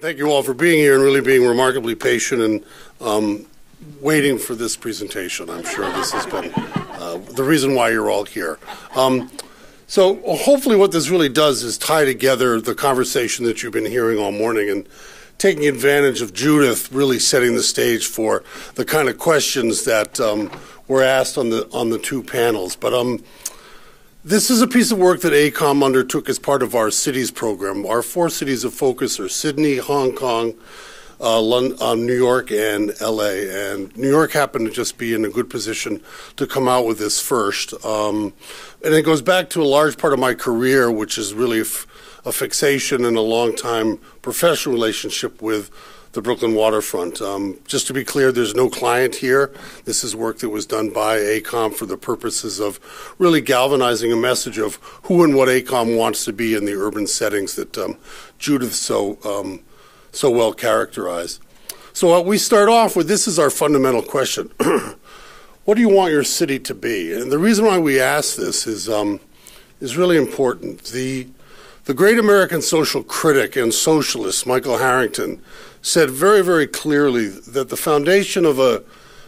Thank you all for being here and really being remarkably patient and waiting for this presentation. I'm sure this has been the reason why you're all here. So hopefully what this really does is tie together the conversation that you've been hearing all morning and taking advantage of Judith really setting the stage for the kind of questions that were asked on the two panels. But this is a piece of work that AECOM undertook as part of our cities program. Our 4 cities of focus are Sydney, Hong Kong, New York, and LA. And New York happened to just be in a good position to come out with this first. And it goes back to a large part of my career, which is really a fixation and a long-time professional relationship with the Brooklyn waterfront. Just to be clear, there's no client here. This is work that was done by AECOM for the purposes of really galvanizing a message of who and what AECOM wants to be in the urban settings that Judith so well characterized. So what we start off with, this is our fundamental question. What do you want your city to be? And the reason why we ask this is really important. The great American social critic and socialist, Michael Harrington, said very, very clearly that the foundation of a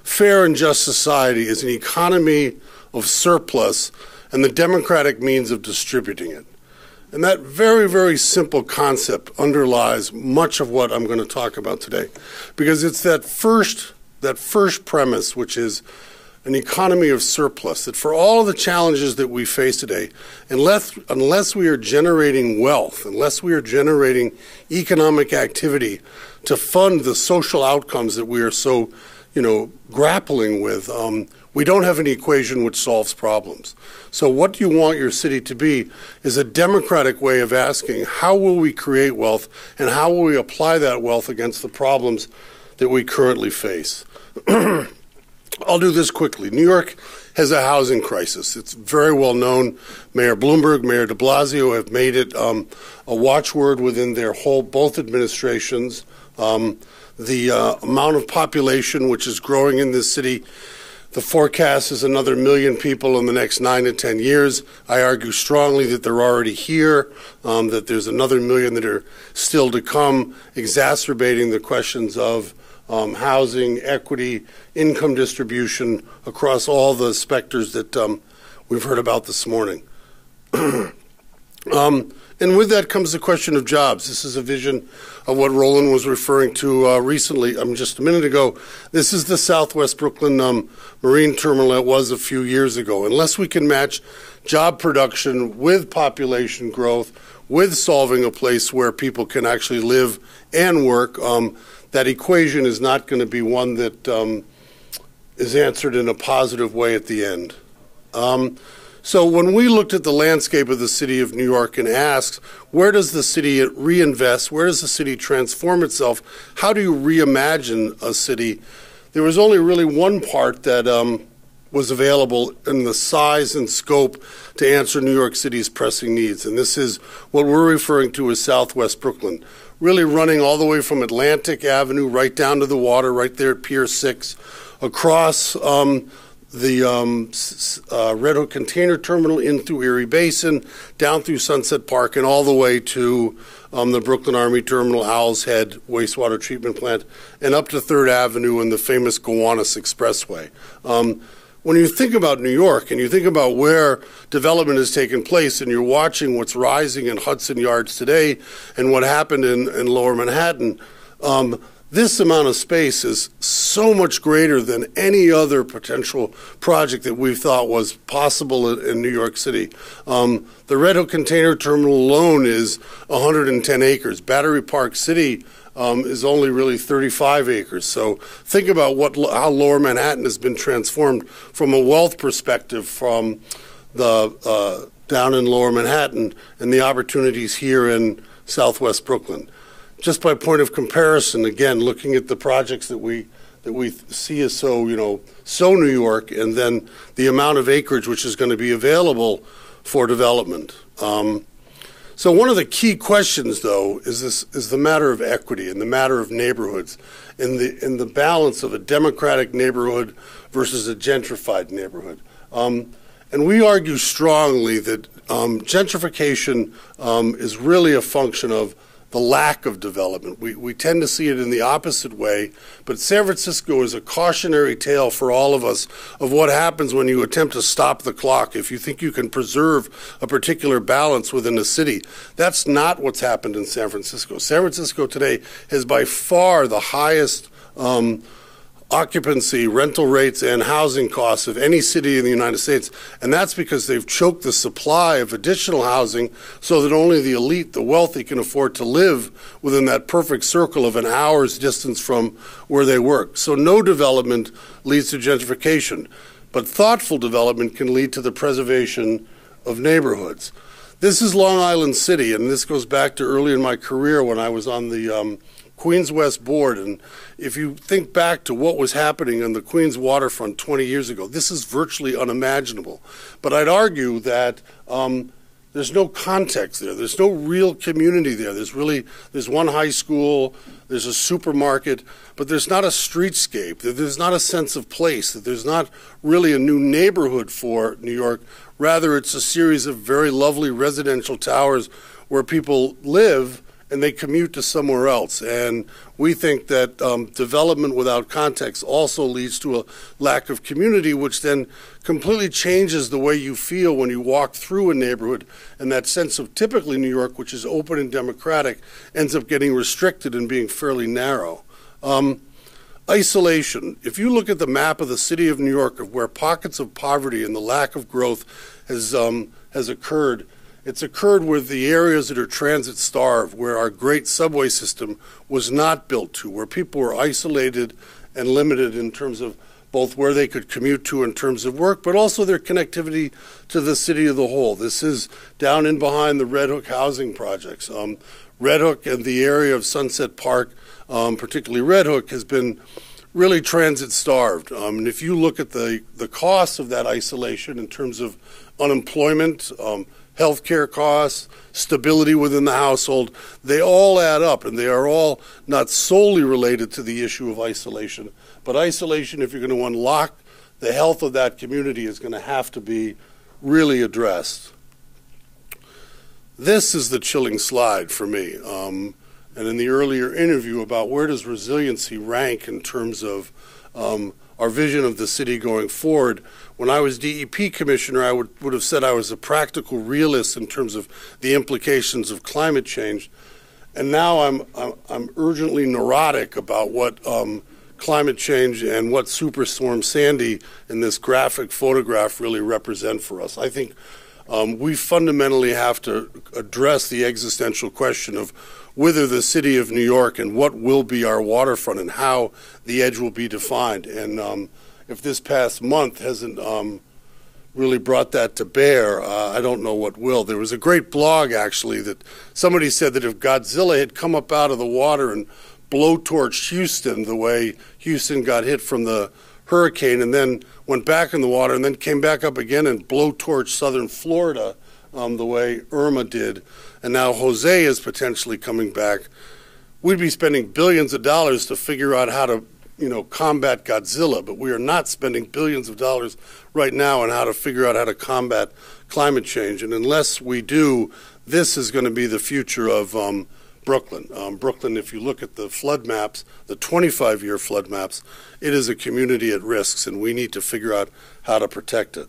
fair and just society is an economy of surplus and the democratic means of distributing it. And that very, very simple concept underlies much of what I'm going to talk about today, because it's that first premise, which is an economy of surplus, that for all of the challenges that we face today, unless we are generating wealth, unless we are generating economic activity to fund the social outcomes that we are so, grappling with, we don't have an equation which solves problems. So what do you want your city to be is a democratic way of asking, how will we create wealth and how will we apply that wealth against the problems that we currently face? I'll do this quickly. New York has a housing crisis. It's very well known. Mayor Bloomberg, Mayor de Blasio have made it a watchword within their both administrations. The amount of population which is growing in this city, the forecast is another 1 million people in the next 9 to 10 years. I argue strongly that they're already here, that there's another 1 million that are still to come, exacerbating the questions of housing, equity, income distribution across all the specters that we've heard about this morning. And with that comes the question of jobs. This is a vision of what Roland was referring to recently, just a minute ago. This is the Southwest Brooklyn Marine Terminal that was a few years ago. Unless we can match job production with population growth, with solving a place where people can actually live and work, that equation is not going to be one that is answered in a positive way at the end. So when we looked at the landscape of the city of New York and asked, where does the city reinvest? Where does the city transform itself? How do you reimagine a city? There was only really one part that was available in the size and scope to answer New York City's pressing needs. And this is what we're referring to as Southwest Brooklyn, really running all the way from Atlantic Avenue right down to the water, right there at Pier 6, across the Red Hook Container Terminal in through Erie Basin, down through Sunset Park, and all the way to the Brooklyn Army Terminal, Owl's Head wastewater treatment plant, and up to 3rd Avenue and the famous Gowanus Expressway. When you think about New York and you think about where development has taken place and you're watching what's rising in Hudson Yards today and what happened in Lower Manhattan, this amount of space is so much greater than any other potential project that we thought was possible in New York City. The Red Hook Container Terminal alone is 110 acres. Battery Park City is only really 35 acres. So think about how Lower Manhattan has been transformed from a wealth perspective from the down in Lower Manhattan and the opportunities here in Southwest Brooklyn. Just by point of comparison, again, looking at the projects that we see as so New York, and then the amount of acreage which is going to be available for development. So one of the key questions, though, is the matter of equity and the matter of neighborhoods, and the balance of a democratic neighborhood versus a gentrified neighborhood. And we argue strongly that gentrification is really a function of the lack of development. We tend to see it in the opposite way, but San Francisco is a cautionary tale for all of us of what happens when you attempt to stop the clock. If you think you can preserve a particular balance within a city, that's not what's happened in San Francisco. San Francisco today has by far the highest occupancy, rental rates, and housing costs of any city in the United States, and that's because they've choked the supply of additional housing so that only the elite, the wealthy, can afford to live within that perfect circle of an hour's distance from where they work. So no development leads to gentrification, but thoughtful development can lead to the preservation of neighborhoods. This is Long Island City, and this goes back to early in my career when I was on the Queens West Board, and if you think back to what was happening on the Queens waterfront 20 years ago, this is virtually unimaginable. But I'd argue that there's no context there. There's no real community there. There's one high school, there's a supermarket, but there's not a streetscape. There's not a sense of place. There's not really a new neighborhood for New York. Rather, it's a series of very lovely residential towers where people live and they commute to somewhere else. And we think that development without context also leads to a lack of community, which then completely changes the way you feel when you walk through a neighborhood. And that sense of typically New York, which is open and democratic, ends up getting restricted and being fairly narrow. Isolation. If you look at the map of the city of New York, of where pockets of poverty and the lack of growth has occurred, it's occurred with the areas that are transit-starved, where our great subway system was not built to, where people were isolated and limited in terms of both where they could commute to in terms of work, but also their connectivity to the city as a whole. This is down in behind the Red Hook housing projects. Red Hook and the area of Sunset Park, particularly Red Hook, has been really transit-starved. And if you look at the costs of that isolation in terms of unemployment, healthcare costs, stability within the household, they all add up, and they are all not solely related to the issue of isolation. But isolation, if you're going to unlock the health of that community, is going to have to be really addressed. This is the chilling slide for me. And in the earlier interview about where does resiliency rank in terms of our vision of the city going forward, when I was DEP commissioner, I would have said I was a practical realist in terms of the implications of climate change. And now I'm urgently neurotic about what climate change and what Superstorm Sandy in this graphic photograph really represent for us. I think we fundamentally have to address the existential question of whether the city of New York and what will be our waterfront and how the edge will be defined. And if this past month hasn't really brought that to bear, I don't know what will. There was a great blog, actually, that somebody said that if Godzilla had come up out of the water and blowtorched Houston the way Houston got hit from the hurricane and then went back in the water and then came back up again and blowtorched southern Florida the way Irma did, and now Jose is potentially coming back, we'd be spending billions of dollars to figure out how to, combat Godzilla, but we are not spending billions of dollars right now on how to figure out how to combat climate change. And unless we do, this is going to be the future of Brooklyn. Brooklyn, if you look at the flood maps, the 25-year flood maps, it is a community at risk, and we need to figure out how to protect it.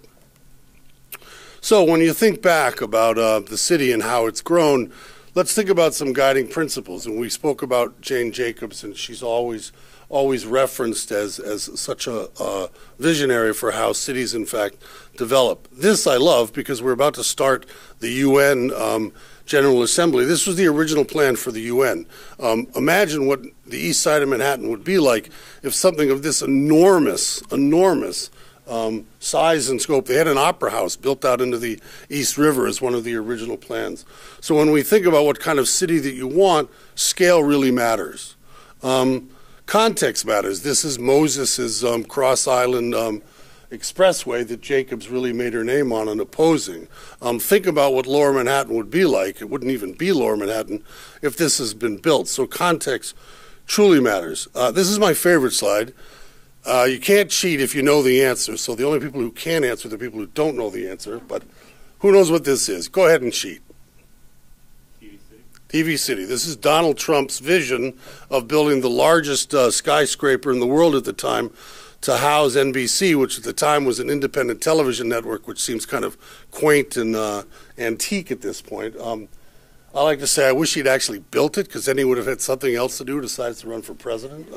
So when you think back about the city and how it's grown, let's think about some guiding principles. And we spoke about Jane Jacobs, and she's always referenced as such a visionary for how cities, in fact, develop. This I love because we're about to start the UN General Assembly. This was the original plan for the UN. Imagine what the east side of Manhattan would be like if something of this enormous size and scope. They had an opera house built out into the East River as one of the original plans. So when we think about what kind of city that you want, scale really matters. Context matters. This is Moses's Cross Island expressway that Jacobs really made her name on and opposing. Think about what Lower Manhattan would be like. It wouldn't even be Lower Manhattan if this has been built. So context truly matters. This is my favorite slide. You can't cheat if you know the answer. So the only people who can answer are the people who don't know the answer. But who knows what this is? Go ahead and cheat. TV City. This is Donald Trump's vision of building the largest skyscraper in the world at the time to house NBC, which at the time was an independent television network, which seems kind of quaint and antique at this point. I like to say I wish he'd actually built it, because then he would have had something else to do besides to run for president.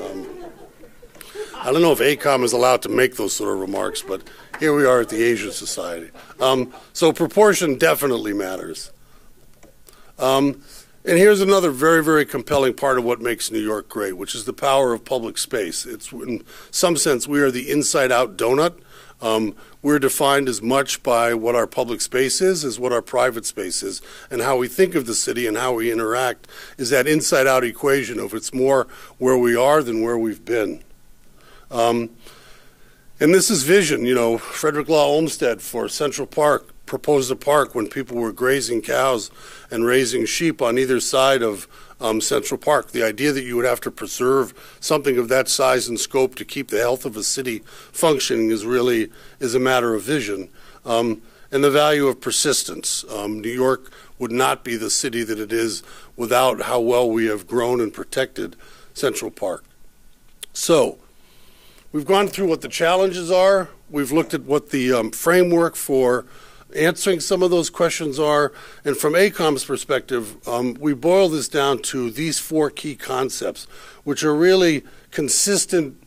I don't know if AECOM is allowed to make those sort of remarks, but here we are at the Asian Society. So proportion definitely matters. And here's another very, very compelling part of what makes New York great, which is the power of public space. It's, in some sense, we are the inside-out donut. We're defined as much by what our public space is as what our private space is, and how we think of the city and how we interact is that inside-out equation of it's more where we are than where we've been. And this is vision. You know, Frederick Law Olmsted for Central Park proposed a park when people were grazing cows and raising sheep on either side of Central Park. The idea that you would have to preserve something of that size and scope to keep the health of a city functioning is a matter of vision. And the value of persistence. New York would not be the city that it is without how well we have grown and protected Central Park. So, we've gone through what the challenges are. We've looked at what the framework for answering some of those questions are. And from AECOM's perspective, we boil this down to these four key concepts, which are really consistent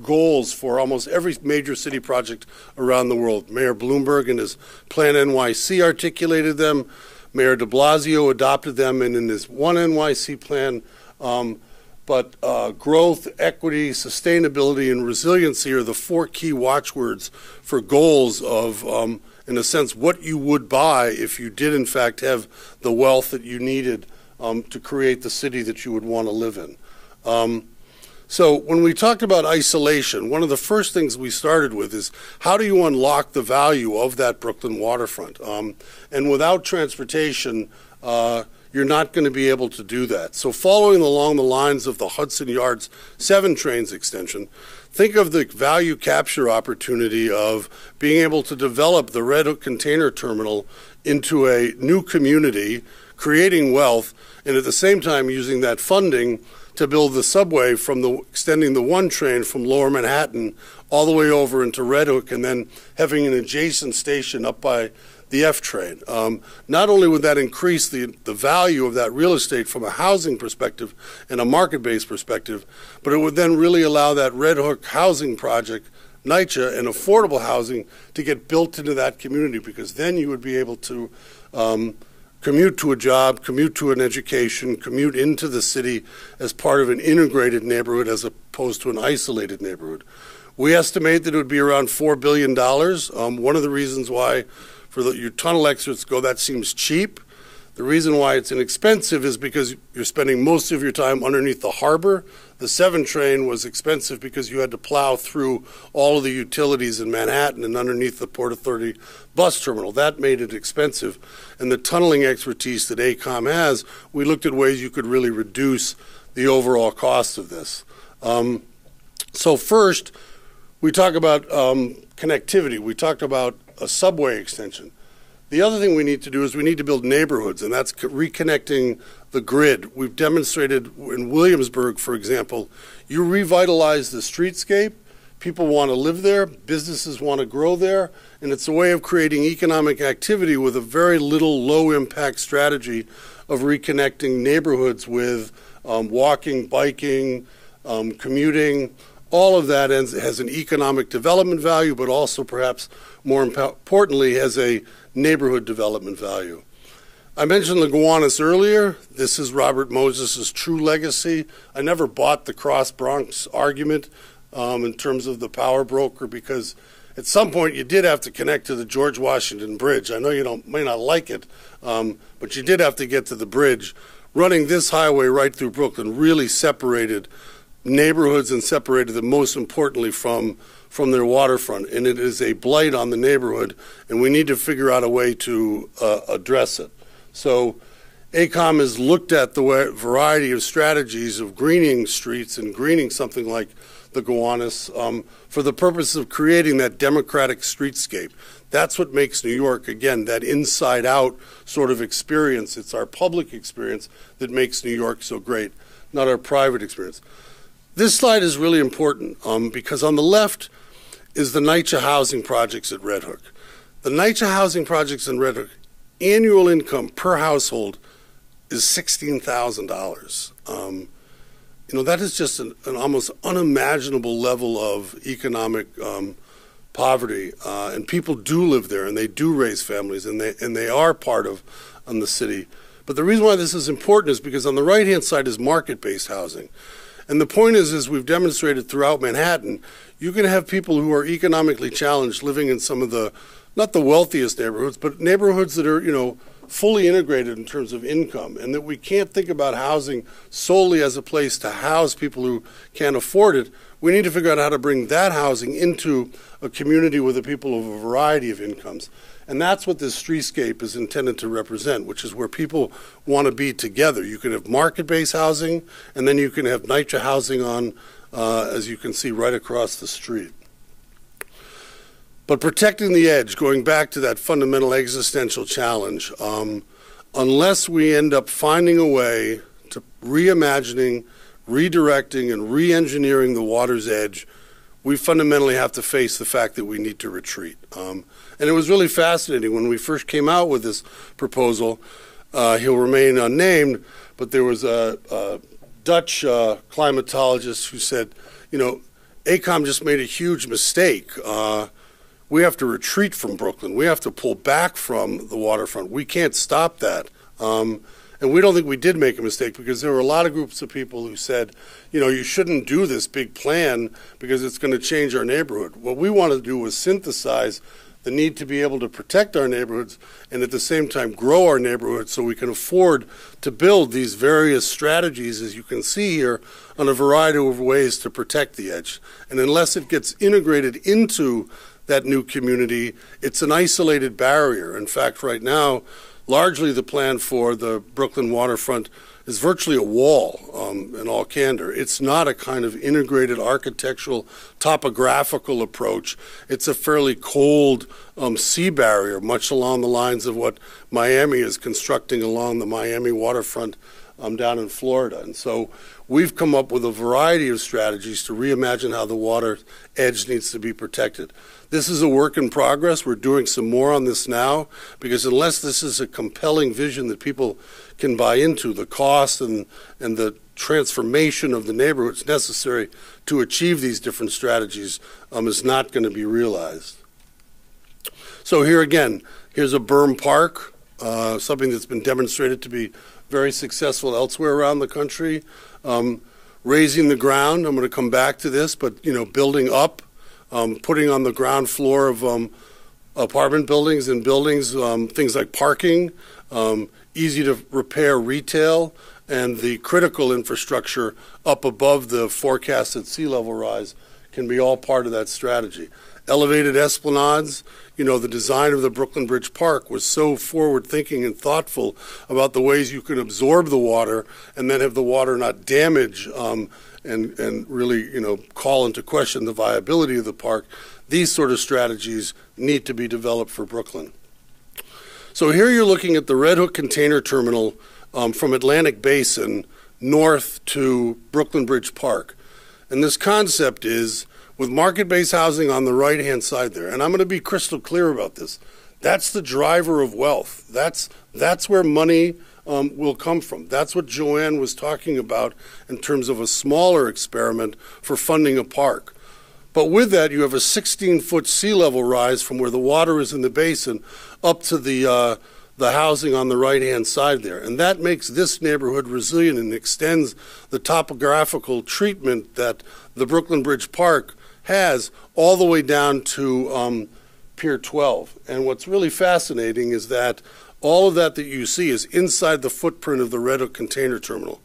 goals for almost every major city project around the world. Mayor Bloomberg in his Plan NYC articulated them. Mayor de Blasio adopted them in his One NYC plan. But growth, equity, sustainability, and resiliency are the four key watchwords for goals of, in a sense, what you would buy if you did, in fact, have the wealth that you needed to create the city that you would want to live in. So when we talked about isolation, one of the first things we started with is how do you unlock the value of that Brooklyn waterfront? And without transportation, you're not going to be able to do that. So following along the lines of the Hudson Yards 7 trains extension, think of the value capture opportunity of being able to develop the Red Hook Container Terminal into a new community, creating wealth, and at the same time using that funding to build the subway from extending the one train from Lower Manhattan all the way over into Red Hook, and then having an adjacent station up by the F train. Not only would that increase the value of that real estate from a housing perspective and a market-based perspective, but it would then really allow that Red Hook housing project, NYCHA, and affordable housing to get built into that community, because then you would be able to commute to a job, commute to an education, commute into the city as part of an integrated neighborhood as opposed to an isolated neighborhood. We estimate that it would be around $4 billion. One of the reasons why for your tunnel experts go, that seems cheap. The reason why it's inexpensive is because you're spending most of your time underneath the harbor. The 7 train was expensive because you had to plow through all of the utilities in Manhattan and underneath the Port Authority bus terminal. That made it expensive. And the tunneling expertise that AECOM has, we looked at ways you could really reduce the overall cost of this. So first, we talk about connectivity. We talked about a subway extension. The other thing we need to do is we need to build neighborhoods, and that's reconnecting the grid. We've demonstrated in Williamsburg, for example, you revitalize the streetscape, people want to live there, businesses want to grow there, and it's a way of creating economic activity with a very little low-impact strategy of reconnecting neighborhoods with walking, biking, commuting. All of that has an economic development value, but also perhaps more importantly has a neighborhood development value. I mentioned the Gowanus earlier. This is Robert Moses's true legacy. I never bought the Cross Bronx argument in terms of the power broker, because at some point you did have to connect to the George Washington Bridge. I know you may not like it, but you did have to get to the bridge. Running this highway right through Brooklyn really separated neighborhoods and separated them, most importantly, from their waterfront, and it is a blight on the neighborhood, and we need to figure out a way to address it. So AECOM has looked at the variety of strategies of greening streets and greening something like the Gowanus for the purpose of creating that democratic streetscape. That's what makes New York, again, that inside-out sort of experience. It's our public experience that makes New York so great, not our private experience. This slide is really important because on the left is the NYCHA housing projects at Red Hook. The NYCHA housing projects in Red Hook, annual income per household is $16,000. That is just an almost unimaginable level of economic poverty, and people do live there, and they do raise families, and they are part of the city. But the reason why this is important is because on the right-hand side is market-based housing. And the point is, as we've demonstrated throughout Manhattan, you can have people who are economically challenged living in some of the, not the wealthiest neighborhoods, but neighborhoods that are, fully integrated in terms of income, and that we can't think about housing solely as a place to house people who can't afford it. We need to figure out how to bring that housing into a community with the people of a variety of incomes. And that's what this streetscape is intended to represent, which is where people want to be together. You can have market-based housing, and then you can have NYCHA housing on, as you can see, right across the street. But protecting the edge, going back to that fundamental existential challenge, unless we end up finding a way to reimagining, redirecting, and re-engineering the water's edge, we fundamentally have to face the fact that we need to retreat. And it was really fascinating when we first came out with this proposal. He'll remain unnamed, but there was a Dutch climatologist who said, AECOM just made a huge mistake. We have to retreat from Brooklyn. We have to pull back from the waterfront. We can't stop that. And we don't think we did make a mistake because there were a lot of groups of people who said, you shouldn't do this big plan because it's going to change our neighborhood. What we wanted to do was synthesize the need to be able to protect our neighborhoods and at the same time grow our neighborhoods so we can afford to build these various strategies, as you can see here, on a variety of ways to protect the edge. And unless it gets integrated into that new community, it's an isolated barrier. In fact, right now, largely the plan for the Brooklyn waterfront is virtually a wall, in all candor. It's not a kind of integrated architectural, topographical approach. It's a fairly cold sea barrier, much along the lines of what Miami is constructing along the Miami waterfront down in Florida. And so we've come up with a variety of strategies to reimagine how the water edge needs to be protected. This is a work in progress. We're doing some more on this now because unless this is a compelling vision that people can buy into, the cost and the transformation of the neighborhoods necessary to achieve these different strategies is not going to be realized. So here again, here's a berm park, something that's been demonstrated to be very successful elsewhere around the country. Raising the ground, I'm going to come back to this, but building up, putting on the ground floor of apartment buildings and buildings, things like parking, easy to repair retail, and the critical infrastructure up above the forecasted sea level rise can be all part of that strategy. Elevated esplanades, the design of the Brooklyn Bridge Park was so forward-thinking and thoughtful about the ways you can absorb the water and then have the water not damage and really, call into question the viability of the park. These sort of strategies need to be developed for Brooklyn. So here you're looking at the Red Hook Container Terminal from Atlantic Basin north to Brooklyn Bridge Park. And this concept is with market-based housing on the right-hand side there. And I'm going to be crystal clear about this. That's the driver of wealth. That's where money will come from. That's what Joanne was talking about in terms of a smaller experiment for funding a park. But with that, you have a 16-foot sea level rise from where the water is in the basin up to the housing on the right-hand side there. And that makes this neighborhood resilient and extends the topographical treatment that the Brooklyn Bridge Park has all the way down to Pier 12. And what's really fascinating is that all of that you see is inside the footprint of the Red Hook Container Terminal.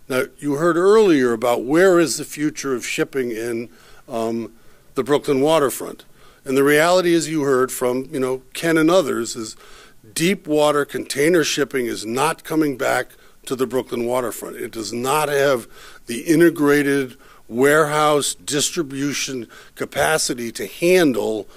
Now, you heard earlier about where is the future of shipping in the Brooklyn waterfront. And the reality, as you heard from Ken and others, is deep water container shipping is not coming back to the Brooklyn waterfront. It does not have the integrated warehouse distribution capacity to handle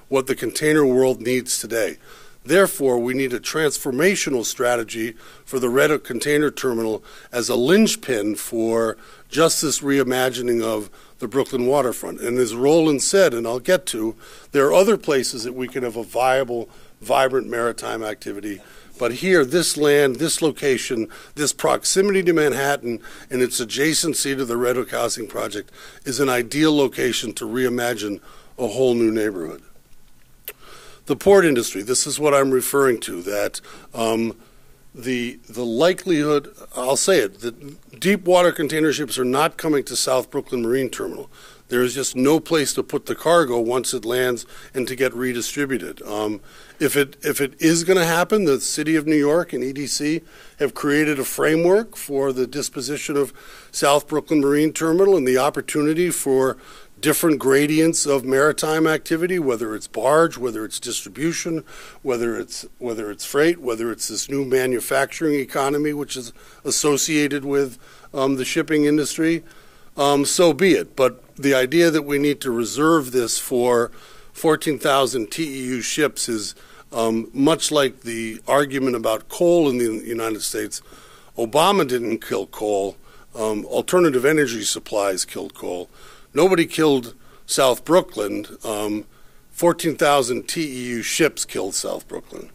what the container world needs today. Therefore, we need a transformational strategy for the Red Hook Container Terminal as a linchpin for just this reimagining of the Brooklyn waterfront. And as Roland said, and I'll get to, there are other places that we can have a viable, vibrant maritime activity. But here, this land, this location, this proximity to Manhattan and its adjacency to the Red Hook housing project is an ideal location to reimagine a whole new neighborhood. The port industry, this is what I'm referring to, that the likelihood, I'll say it, that deep water container ships are not coming to South Brooklyn Marine Terminal. There is just no place to put the cargo once it lands and to get redistributed. If it is going to happen, the City of New York and EDC have created a framework for the disposition of South Brooklyn Marine Terminal and the opportunity for different gradients of maritime activity, whether it's barge, whether it's distribution, whether it's freight, whether it's this new manufacturing economy which is associated with the shipping industry, so be it. But the idea that we need to reserve this for 14,000 TEU ships is much like the argument about coal in the United States. Obama didn't kill coal. Alternative energy supplies killed coal. Nobody killed South Brooklyn. 14,000 TEU ships killed South Brooklyn.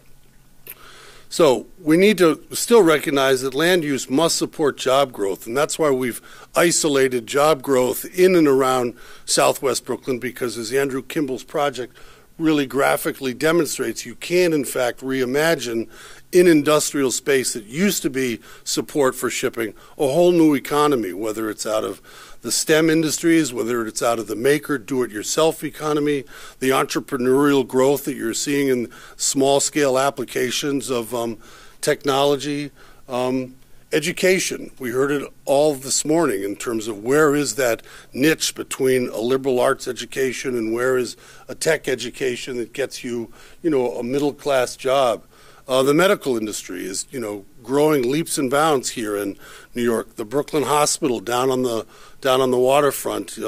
So we need to still recognize that land use must support job growth, and that's why we've isolated job growth in and around Southwest Brooklyn, because as Andrew Kimball's project really graphically demonstrates, you can in fact reimagine in industrial space that used to be support for shipping a whole new economy, whether it's out of the STEM industries, whether it's out of the maker, do-it-yourself economy, the entrepreneurial growth that you're seeing in small-scale applications of technology, education. We heard it all this morning in terms of where is that niche between a liberal arts education and where is a tech education that gets you, a middle-class job. The medical industry is, growing leaps and bounds here in New York. The Brooklyn Hospital down on the waterfront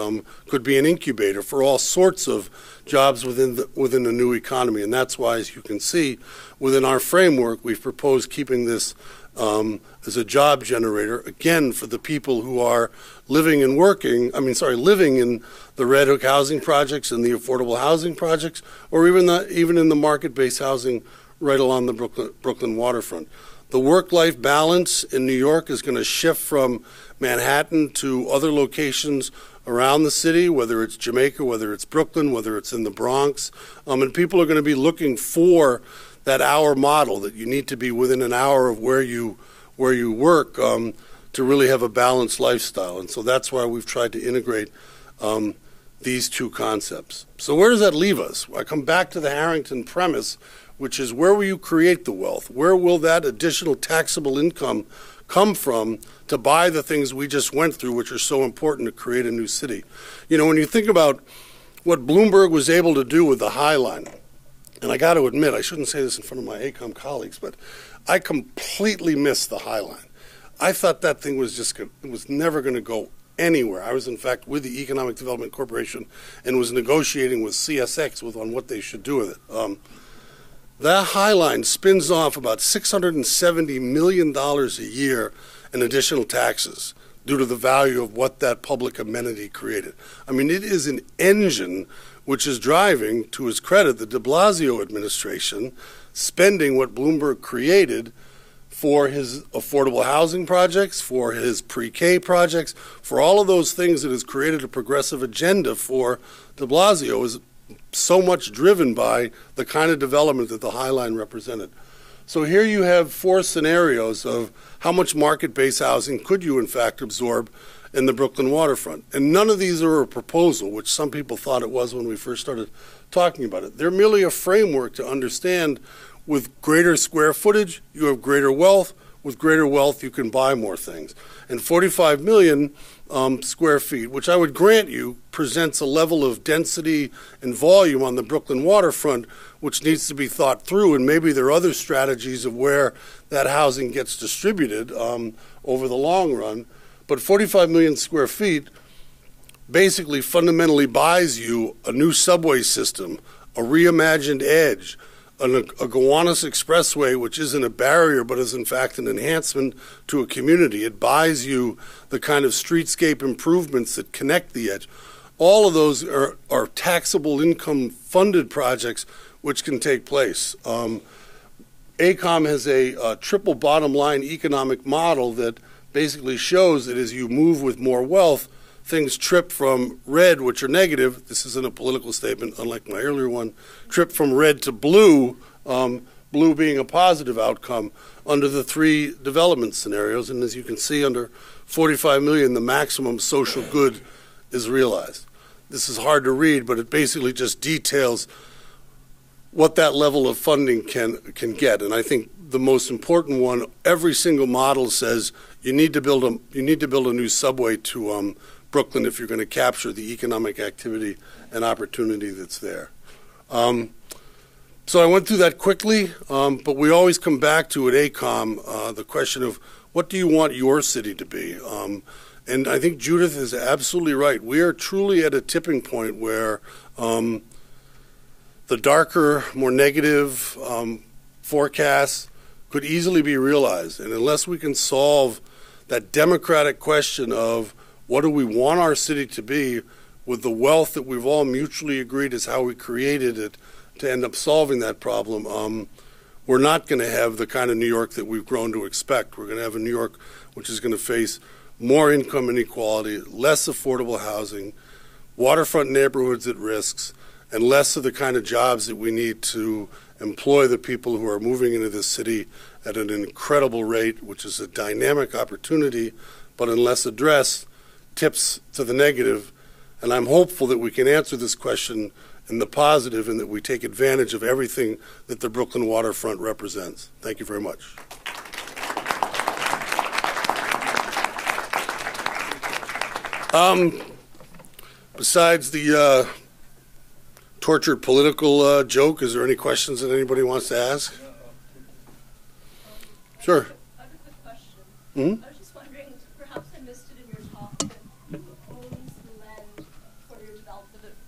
could be an incubator for all sorts of jobs within the new economy, and that's why, as you can see, within our framework, we've proposed keeping this as a job generator, again, for the people who are living in the Red Hook housing projects and the affordable housing projects, or even in the market-based housing right along the Brooklyn waterfront. The work-life balance in New York is going to shift from Manhattan to other locations around the city, whether it's Jamaica, whether it's Brooklyn, whether it's in the Bronx. And people are going to be looking for that hour model, that you need to be within an hour of where you work to really have a balanced lifestyle. And so that's why we've tried to integrate these two concepts. So where does that leave us? I come back to the Harrington premise, which is where will you create the wealth? Where will that additional taxable income come from to buy the things we just went through, which are so important to create a new city? When you think about what Bloomberg was able to do with the High Line, and I got to admit, I shouldn't say this in front of my AECOM colleagues, but I completely missed the High Line. I thought that thing was never going to go anywhere. I was, in fact, with the Economic Development Corporation and was negotiating with CSX on what they should do with it. That High Line spins off about $670 million a year in additional taxes due to the value of what that public amenity created. I mean, it is an engine which is driving, to his credit, the de Blasio administration spending what Bloomberg created for his affordable housing projects, for his pre-K projects, for all of those things that has created a progressive agenda for de Blasio is so much driven by the kind of development that the High Line represented. So here you have four scenarios of how much market-based housing could you in fact absorb in the Brooklyn waterfront. And none of these are a proposal, which some people thought it was when we first started talking about it. They're merely a framework to understand with greater square footage, you have greater wealth. With greater wealth, you can buy more things. And $45 million square feet, which I would grant you presents a level of density and volume on the Brooklyn waterfront which needs to be thought through, and maybe there are other strategies of where that housing gets distributed over the long run. But 45 million square feet basically fundamentally buys you a new subway system, a reimagined edge, a Gowanus Expressway, which isn't a barrier but is in fact an enhancement to a community. It buys you the kind of streetscape improvements that connect the edge. All of those are taxable income funded projects which can take place. AECOM has a triple bottom line economic model that basically shows that as you move with more wealth, things trip from red, which are negative. This isn't a political statement, unlike my earlier one. Trip from red to blue, blue being a positive outcome under the three development scenarios. And as you can see, under 45 million, the maximum social good is realized. This is hard to read, but it basically just details what that level of funding can get. And I think the most important one, every single model says you need to build a new subway to Brooklyn if you're going to capture the economic activity and opportunity that's there. So I went through that quickly, but we always come back to at AECOM the question of what do you want your city to be? And I think Judith is absolutely right. We are truly at a tipping point where the darker, more negative forecasts could easily be realized. And unless we can solve that democratic question of what do we want our city to be with the wealth that we've all mutually agreed is how we created it to end up solving that problem, we're not going to have the kind of New York that we've grown to expect. We're going to have a New York which is going to face more income inequality, less affordable housing, waterfront neighborhoods at risks, and less of the kind of jobs that we need to employ the people who are moving into this city at an incredible rate, which is a dynamic opportunity, but unless addressed, tips to the negative. And I'm hopeful that we can answer this question in the positive and that we take advantage of everything that the Brooklyn waterfront represents. Thank you very much. Besides the tortured political joke, is there any questions that anybody wants to ask? Sure. I have a quick question. Mm-hmm. I was just wondering, perhaps I missed it in your talk, but who owns the land for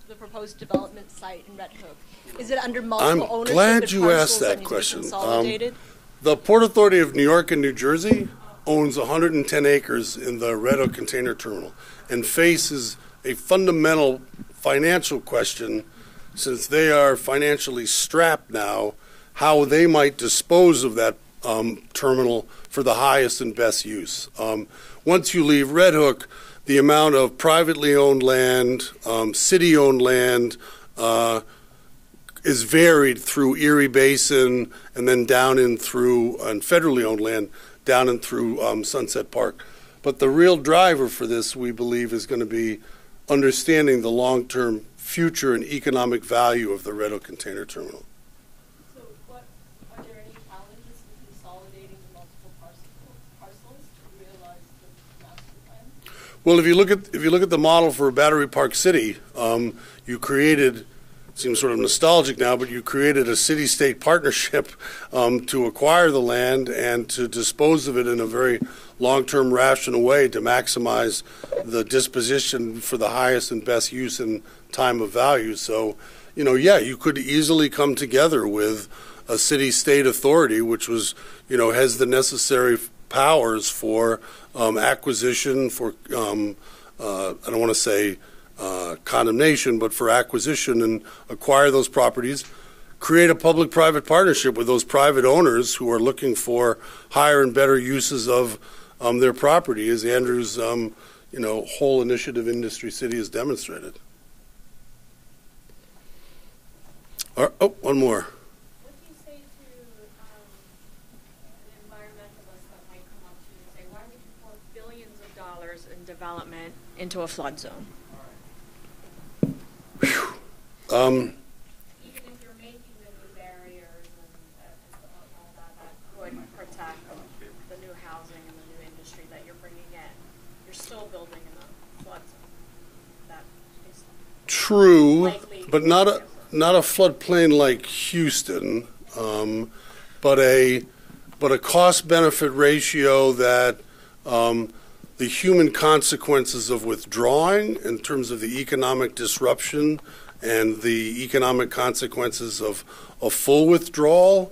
the proposed development site in Red Hook? Is it under multiple ownership? I'm glad you asked that question. The Port Authority of New York and New Jersey owns 110 acres in the Red Hook Container Terminal and faces a fundamental financial question, since they are financially strapped now, how they might dispose of that terminal for the highest and best use. Once you leave Red Hook, the amount of privately owned land, city-owned land, is varied through Erie Basin and then down in through, and federally owned land, down and through Sunset Park. But the real driver for this, we believe, is going to be understanding the long-term future and economic value of the Red Hook Container Terminal. So are there any challenges in consolidating the multiple parcels to realize the master plan? Well, if you look at the model for Battery Park City, you created, seems sort of nostalgic now, but you created a city-state partnership to acquire the land and to dispose of it in a very long-term rational way to maximize the disposition for the highest and best use and time of value. So, yeah, you could easily come together with a city-state authority which was, has the necessary powers for acquisition, for, I don't want to say condemnation, but for acquisition and acquire those properties, create a public-private partnership with those private owners who are looking for higher and better uses of their property, as Andrew's whole initiative Industry City has demonstrated. One more. What do you say to an environmentalist that might come up to you and say, why would you pour billions of dollars in development into a flood zone? Even if you're making the new barriers and all that would protect the new housing and the new industry that you're bringing in, you're still building in a flood zone. That is true, likely. but not a floodplain like Houston, but a cost-benefit ratio that the human consequences of withdrawing in terms of the economic disruption and the economic consequences of a full withdrawal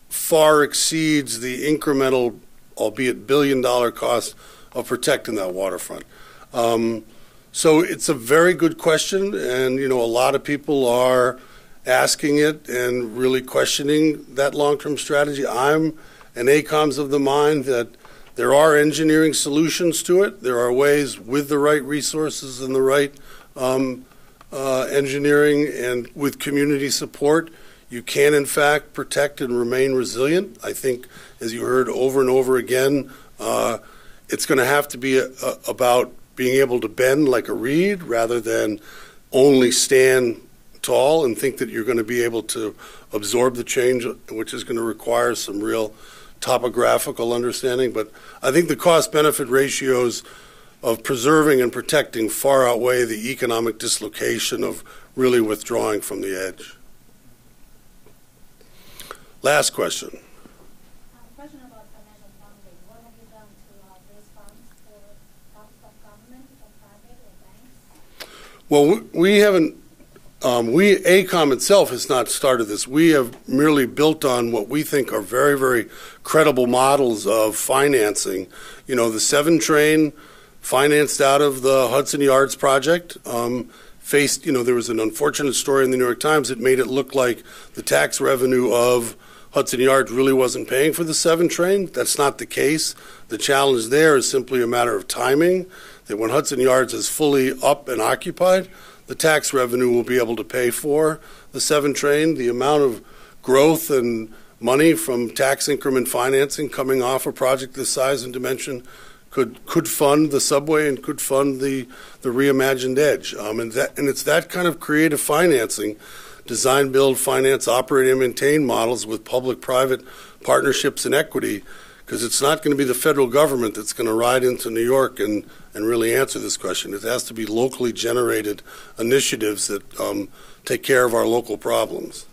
far exceeds the incremental, albeit billion-dollar cost of protecting that waterfront. So it's a very good question, and a lot of people are asking it and really questioning that long-term strategy. I'm an AECOM's of the mind that there are engineering solutions to it. There are ways with the right resources and the right engineering and with community support, you can in fact protect and remain resilient. I think, as you heard over and over again, it's going to have to be about being able to bend like a reed rather than only stand tall and think that you're going to be able to absorb the change, which is going to require some real topographical understanding. But I think the cost-benefit ratios of preserving and protecting far outweigh the economic dislocation of really withdrawing from the edge. Last question. Question about financial funding. What have you done to raise funds for help from government or private or banks? Well, we haven't. AECOM itself has not started this. We have merely built on what we think are very, very credible models of financing. The 7 train financed out of the Hudson Yards project faced, there was an unfortunate story in the New York Times that made it look like the tax revenue of Hudson Yards really wasn't paying for the 7 train. That's not the case. The challenge there is simply a matter of timing, that when Hudson Yards is fully up and occupied, the tax revenue will be able to pay for the 7 train. The amount of growth and money from tax increment financing coming off a project this size and dimension could fund the subway and could fund the reimagined edge. And it's that kind of creative financing, design, build, finance, operate, and maintain models with public-private partnerships and equity, because it's not going to be the federal government that's going to ride into New York and really answer this question. It has to be locally generated initiatives that take care of our local problems.